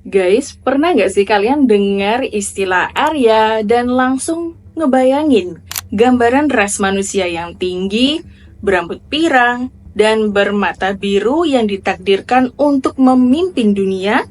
Guys, pernah nggak sih kalian dengar istilah Arya dan langsung ngebayangin gambaran ras manusia yang tinggi, berambut pirang, dan bermata biru yang ditakdirkan untuk memimpin dunia?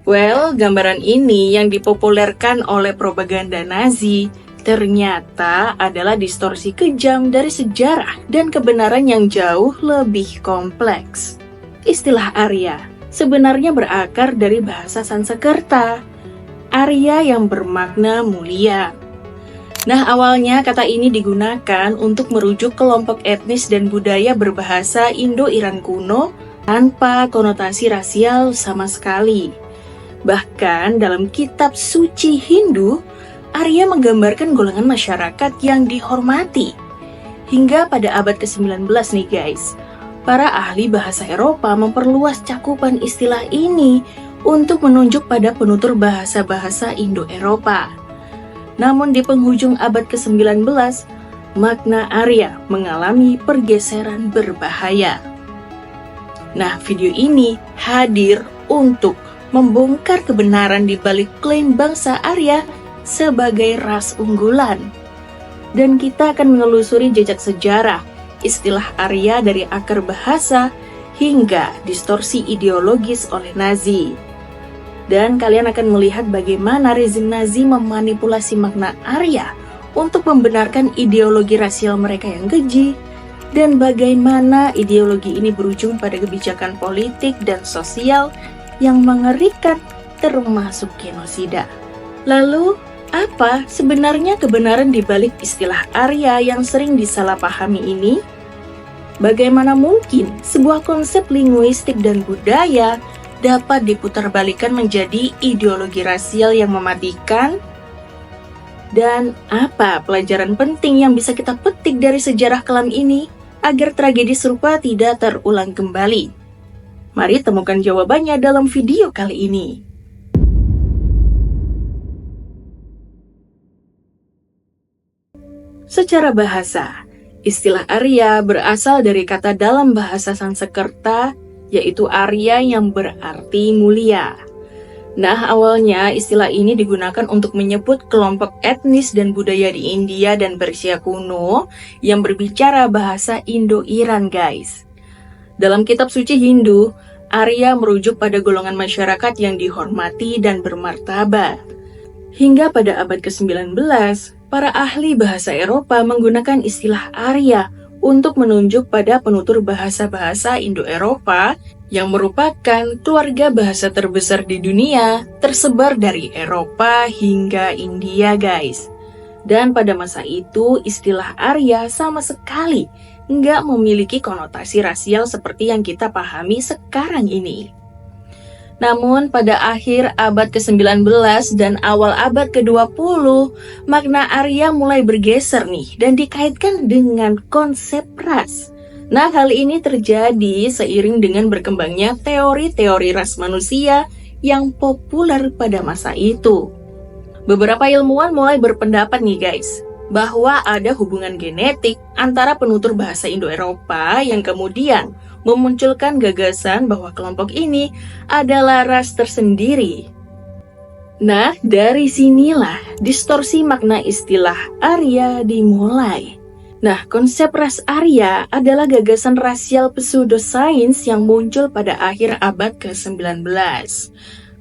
Well, gambaran ini yang dipopulerkan oleh propaganda Nazi ternyata adalah distorsi kejam dari sejarah dan kebenaran yang jauh lebih kompleks. Istilah Arya sebenarnya berakar dari bahasa Sanskerta, Arya yang bermakna mulia. Nah, awalnya kata ini digunakan untuk merujuk kelompok etnis dan budaya berbahasa Indo-Iran kuno tanpa konotasi rasial sama sekali. Bahkan dalam kitab suci Hindu, Arya menggambarkan golongan masyarakat yang dihormati. Hingga pada abad ke-19 nih guys, para ahli bahasa Eropa memperluas cakupan istilah ini untuk menunjuk pada penutur bahasa-bahasa Indo-Eropa. Namun di penghujung abad ke-19, makna Arya mengalami pergeseran berbahaya. Nah, video ini hadir untuk membongkar kebenaran di balik klaim bangsa Arya sebagai ras unggulan. Dan kita akan menelusuri jejak sejarah istilah Arya dari akar bahasa hingga distorsi ideologis oleh Nazi. Dan kalian akan melihat bagaimana rezim Nazi memanipulasi makna Arya untuk membenarkan ideologi rasial mereka yang keji, dan bagaimana ideologi ini berujung pada kebijakan politik dan sosial yang mengerikan termasuk genosida. Lalu, apa sebenarnya kebenaran di balik istilah Arya yang sering disalahpahami ini? Bagaimana mungkin sebuah konsep linguistik dan budaya dapat diputarbalikkan menjadi ideologi rasial yang mematikan? Dan apa pelajaran penting yang bisa kita petik dari sejarah kelam ini agar tragedi serupa tidak terulang kembali? Mari temukan jawabannya dalam video kali ini. Secara bahasa, istilah Arya berasal dari kata dalam bahasa Sanskerta, yaitu Arya yang berarti mulia. Nah, awalnya istilah ini digunakan untuk menyebut kelompok etnis dan budaya di India dan Persia kuno yang berbicara bahasa Indo-Iran, guys. Dalam kitab suci Hindu, Arya merujuk pada golongan masyarakat yang dihormati dan bermartabat. Hingga pada abad ke-19, para ahli bahasa Eropa menggunakan istilah Arya untuk menunjuk pada penutur bahasa-bahasa Indo-Eropa yang merupakan keluarga bahasa terbesar di dunia, tersebar dari Eropa hingga India, guys. Dan pada masa itu, istilah Arya sama sekali nggak memiliki konotasi rasial seperti yang kita pahami sekarang ini. Namun pada akhir abad ke-19 dan awal abad ke-20, makna Arya mulai bergeser nih dan dikaitkan dengan konsep ras. Nah, hal ini terjadi seiring dengan berkembangnya teori-teori ras manusia yang populer pada masa itu. Beberapa ilmuwan mulai berpendapat nih guys, bahwa ada hubungan genetik antara penutur bahasa Indo-Eropa yang kemudian memunculkan gagasan bahwa kelompok ini adalah ras tersendiri. Nah, dari sinilah distorsi makna istilah Arya dimulai. Nah, konsep ras Arya adalah gagasan rasial pseudosains yang muncul pada akhir abad ke-19.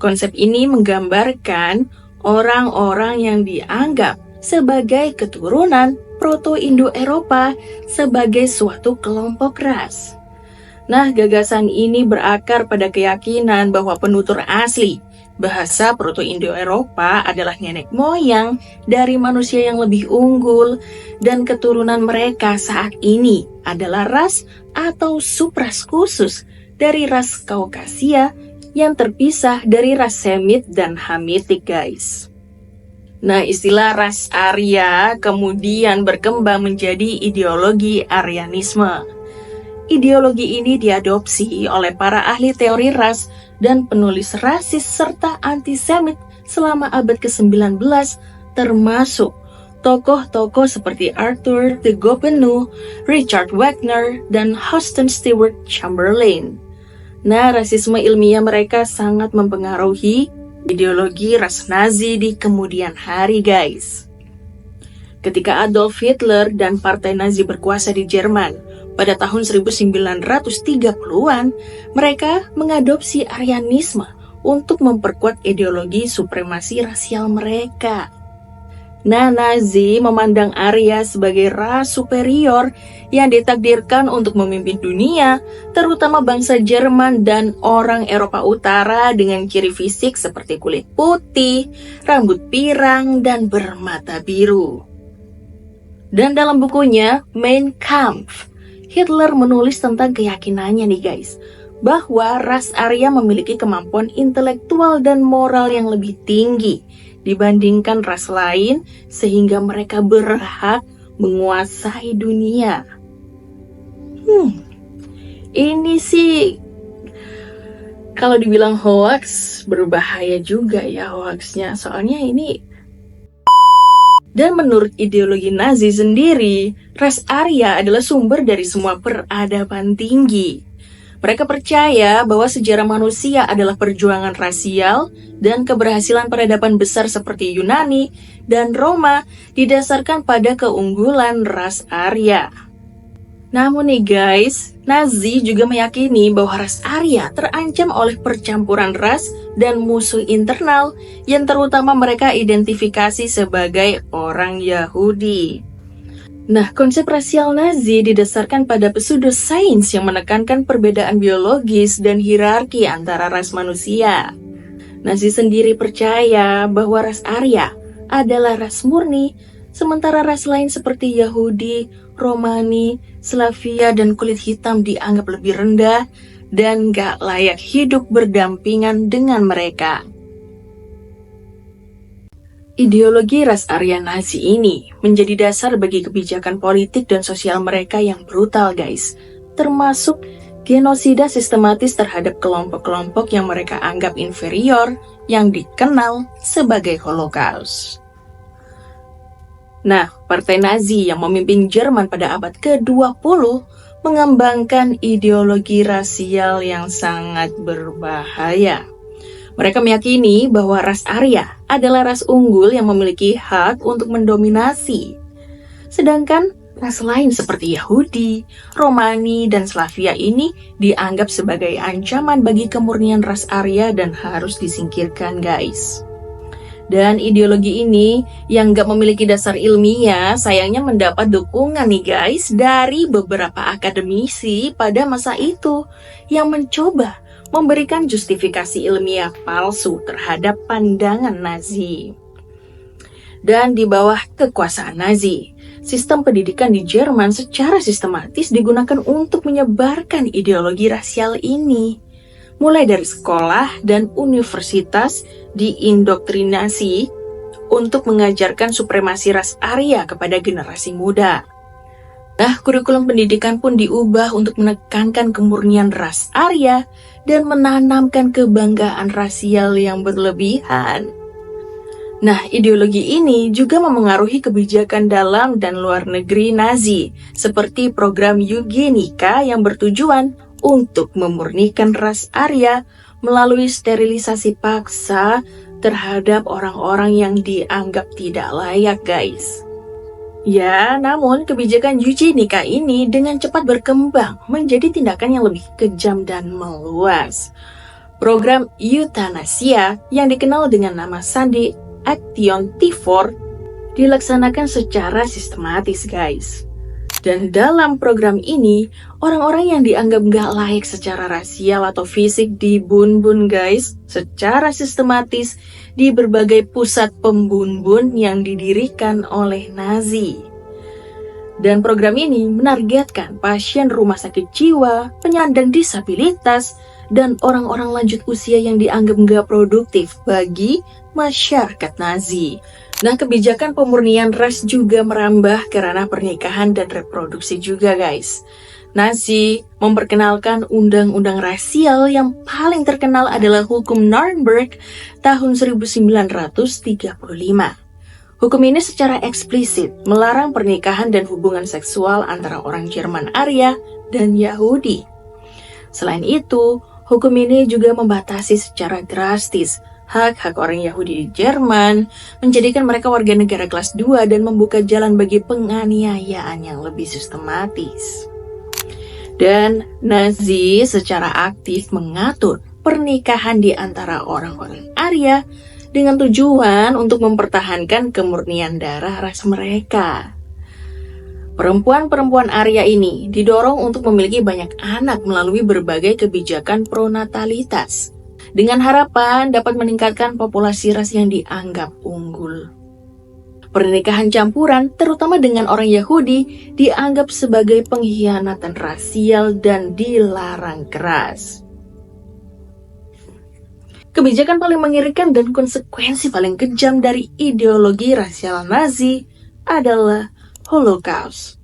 Konsep ini menggambarkan orang-orang yang dianggap sebagai keturunan Proto-Indo-Eropa sebagai suatu kelompok ras. Nah, gagasan ini berakar pada keyakinan bahwa penutur asli bahasa Proto-Indo-Eropa adalah nenek moyang dari manusia yang lebih unggul, dan keturunan mereka saat ini adalah ras atau subras khusus dari ras Kaukasia yang terpisah dari ras Semit dan Hamitik, guys. Nah, istilah ras Arya kemudian berkembang menjadi ideologi Aryanisme. Ideologi ini diadopsi oleh para ahli teori ras dan penulis rasis serta antisemit selama abad ke-19, termasuk tokoh-tokoh seperti Arthur de Gobineau, Richard Wagner, dan Houston Stewart Chamberlain. Nah, rasisme ilmiah mereka sangat mempengaruhi ideologi ras Nazi di kemudian hari, guys. Ketika Adolf Hitler dan Partai Nazi berkuasa di Jerman pada tahun 1930-an, mereka mengadopsi Aryanisme untuk memperkuat ideologi supremasi rasial mereka. Nah, Nazi memandang Arya sebagai ras superior yang ditakdirkan untuk memimpin dunia, terutama bangsa Jerman dan orang Eropa Utara dengan ciri fisik seperti kulit putih, rambut pirang, dan bermata biru. Dan dalam bukunya Mein Kampf, Hitler menulis tentang keyakinannya nih guys, bahwa ras Arya memiliki kemampuan intelektual dan moral yang lebih tinggi dibandingkan ras lain, sehingga mereka berhak menguasai dunia. Ini sih kalau dibilang hoax, berbahaya juga ya hoaxnya. Soalnya ini. Dan menurut ideologi Nazi sendiri, ras Arya adalah sumber dari semua peradaban tinggi. Mereka percaya bahwa sejarah manusia adalah perjuangan rasial dan keberhasilan peradaban besar seperti Yunani dan Roma didasarkan pada keunggulan ras Arya. Namun nih guys, Nazi juga meyakini bahwa ras Arya terancam oleh percampuran ras dan musuh internal yang terutama mereka identifikasi sebagai orang Yahudi. Nah, konsep rasial Nazi didasarkan pada pseudosains yang menekankan perbedaan biologis dan hierarki antara ras manusia. Nazi sendiri percaya bahwa ras Arya adalah ras murni, sementara ras lain seperti Yahudi, Romani, Slavia, dan kulit hitam dianggap lebih rendah dan gak layak hidup berdampingan dengan mereka. Ideologi ras Arya Nazi ini menjadi dasar bagi kebijakan politik dan sosial mereka yang brutal guys, termasuk genosida sistematis terhadap kelompok-kelompok yang mereka anggap inferior yang dikenal sebagai Holocaust. Nah, Partai Nazi yang memimpin Jerman pada abad ke-20 mengembangkan ideologi rasial yang sangat berbahaya. Mereka meyakini bahwa ras Arya adalah ras unggul yang memiliki hak untuk mendominasi. Sedangkan ras lain seperti Yahudi, Romani, dan Slavia ini dianggap sebagai ancaman bagi kemurnian ras Arya dan harus disingkirkan guys. Dan ideologi ini yang gak memiliki dasar ilmiah sayangnya mendapat dukungan nih guys dari beberapa akademisi pada masa itu yang mencoba memberikan justifikasi ilmiah palsu terhadap pandangan Nazi. Dan di bawah kekuasaan Nazi, sistem pendidikan di Jerman secara sistematis digunakan untuk menyebarkan ideologi rasial ini. Mulai dari sekolah dan universitas diindoktrinasi untuk mengajarkan supremasi ras Arya kepada generasi muda. Nah, kurikulum pendidikan pun diubah untuk menekankan kemurnian ras Arya dan menanamkan kebanggaan rasial yang berlebihan. Nah, ideologi ini juga memengaruhi kebijakan dalam dan luar negeri Nazi, seperti program eugenika yang bertujuan untuk memurnikan ras Arya melalui sterilisasi paksa terhadap orang-orang yang dianggap tidak layak, guys. Ya, namun kebijakan eugenika ini dengan cepat berkembang menjadi tindakan yang lebih kejam dan meluas. Program eutanasia yang dikenal dengan nama sandi Action T4 dilaksanakan secara sistematis guys. Dan dalam program ini, orang-orang yang dianggap gak layak secara rasial atau fisik dibun-bun guys, secara sistematis di berbagai pusat pembun-bun yang didirikan oleh Nazi. Dan program ini menargetkan pasien rumah sakit jiwa, penyandang disabilitas, dan orang-orang lanjut usia yang dianggap gak produktif bagi masyarakat Nazi. Nah, kebijakan pemurnian ras juga merambah ke ranah pernikahan dan reproduksi juga guys. Nazi memperkenalkan undang-undang rasial yang paling terkenal adalah hukum Nuremberg tahun 1935. Hukum ini secara eksplisit melarang pernikahan dan hubungan seksual antara orang Jerman Arya dan Yahudi. Selain itu, Hukum ini juga membatasi secara drastis hak-hak orang Yahudi di Jerman, menjadikan mereka warga negara kelas 2 dan membuka jalan bagi penganiayaan yang lebih sistematis. Dan Nazi secara aktif mengatur pernikahan di antara orang-orang Arya dengan tujuan untuk mempertahankan kemurnian darah ras mereka. Perempuan-perempuan Arya ini didorong untuk memiliki banyak anak melalui berbagai kebijakan pronatalitas, dengan harapan dapat meningkatkan populasi ras yang dianggap unggul. Pernikahan campuran, terutama dengan orang Yahudi, dianggap sebagai pengkhianatan rasial dan dilarang keras. Kebijakan paling mengerikan dan konsekuensi paling kejam dari ideologi rasial Nazi adalah Holocaust.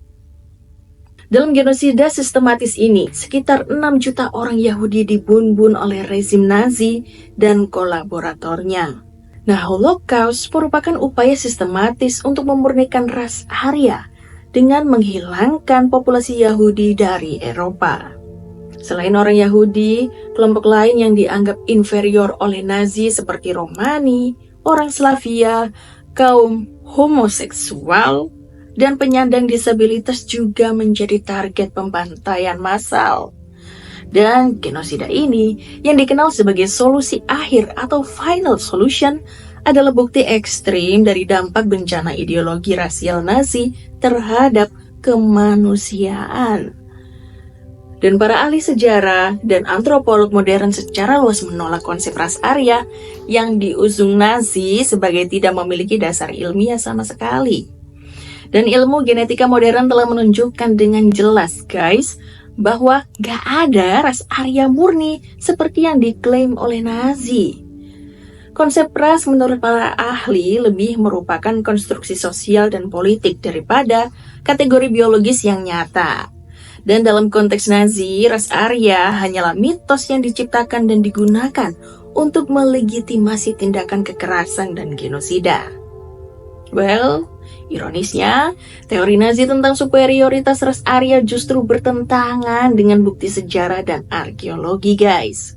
Dalam genosida sistematis ini, sekitar 6 juta orang Yahudi dibunuh oleh rezim Nazi dan kolaboratornya. Nah, Holocaust merupakan upaya sistematis untuk memurnikan ras Arya dengan menghilangkan populasi Yahudi dari Eropa. Selain orang Yahudi, kelompok lain yang dianggap inferior oleh Nazi seperti Romani, orang Slavia, kaum homoseksual, dan penyandang disabilitas juga menjadi target pembantaian massal. Dan genosida ini, yang dikenal sebagai solusi akhir atau final solution, adalah bukti ekstrim dari dampak bencana ideologi rasial Nazi terhadap kemanusiaan. Dan para ahli sejarah dan antropolog modern secara luas menolak konsep ras Arya yang diusung Nazi sebagai tidak memiliki dasar ilmiah sama sekali. Dan ilmu genetika modern telah menunjukkan dengan jelas, guys, bahwa gak ada ras Arya murni seperti yang diklaim oleh Nazi. Konsep ras menurut para ahli lebih merupakan konstruksi sosial dan politik daripada kategori biologis yang nyata. Dan dalam konteks Nazi, ras Arya hanyalah mitos yang diciptakan dan digunakan untuk melegitimasi tindakan kekerasan dan genosida. Well, ironisnya, teori Nazi tentang superioritas ras Arya justru bertentangan dengan bukti sejarah dan arkeologi, guys.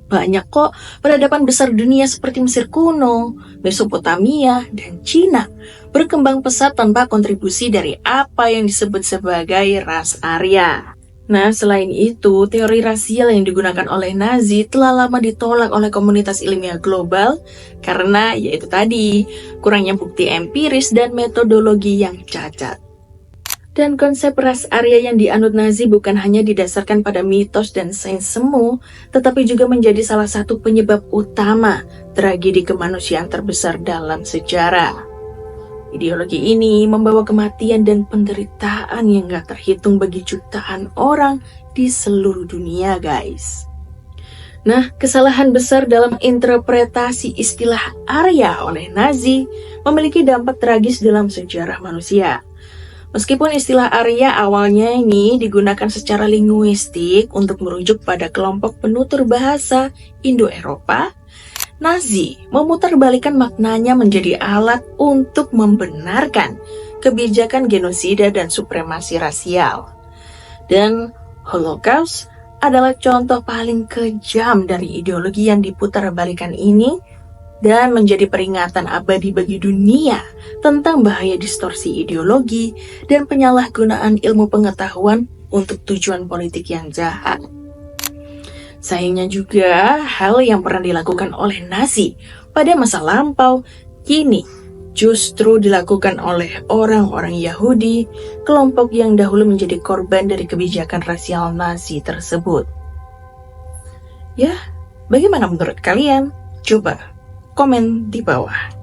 Banyak kok peradaban besar dunia seperti Mesir kuno, Mesopotamia, dan Cina berkembang pesat tanpa kontribusi dari apa yang disebut sebagai ras Arya. Nah, selain itu, teori rasial yang digunakan oleh Nazi telah lama ditolak oleh komunitas ilmiah global karena yaitu tadi, kurangnya bukti empiris dan metodologi yang cacat. Dan konsep ras Arya yang dianut Nazi bukan hanya didasarkan pada mitos dan sains semu, tetapi juga menjadi salah satu penyebab utama tragedi kemanusiaan terbesar dalam sejarah. Ideologi ini membawa kematian dan penderitaan yang gak terhitung bagi jutaan orang di seluruh dunia, guys. Nah, kesalahan besar dalam interpretasi istilah Arya oleh Nazi memiliki dampak tragis dalam sejarah manusia. Meskipun istilah Arya awalnya ini digunakan secara linguistik untuk merujuk pada kelompok penutur bahasa Indo-Eropa, Nazi memutarbalikkan maknanya menjadi alat untuk membenarkan kebijakan genosida dan supremasi rasial. Dan Holocaust adalah contoh paling kejam dari ideologi yang diputarbalikkan ini dan menjadi peringatan abadi bagi dunia tentang bahaya distorsi ideologi dan penyalahgunaan ilmu pengetahuan untuk tujuan politik yang jahat. Sayangnya juga, hal yang pernah dilakukan oleh Nazi pada masa lampau, kini justru dilakukan oleh orang-orang Yahudi, kelompok yang dahulu menjadi korban dari kebijakan rasial Nazi tersebut. Ya, bagaimana menurut kalian? Coba komen di bawah.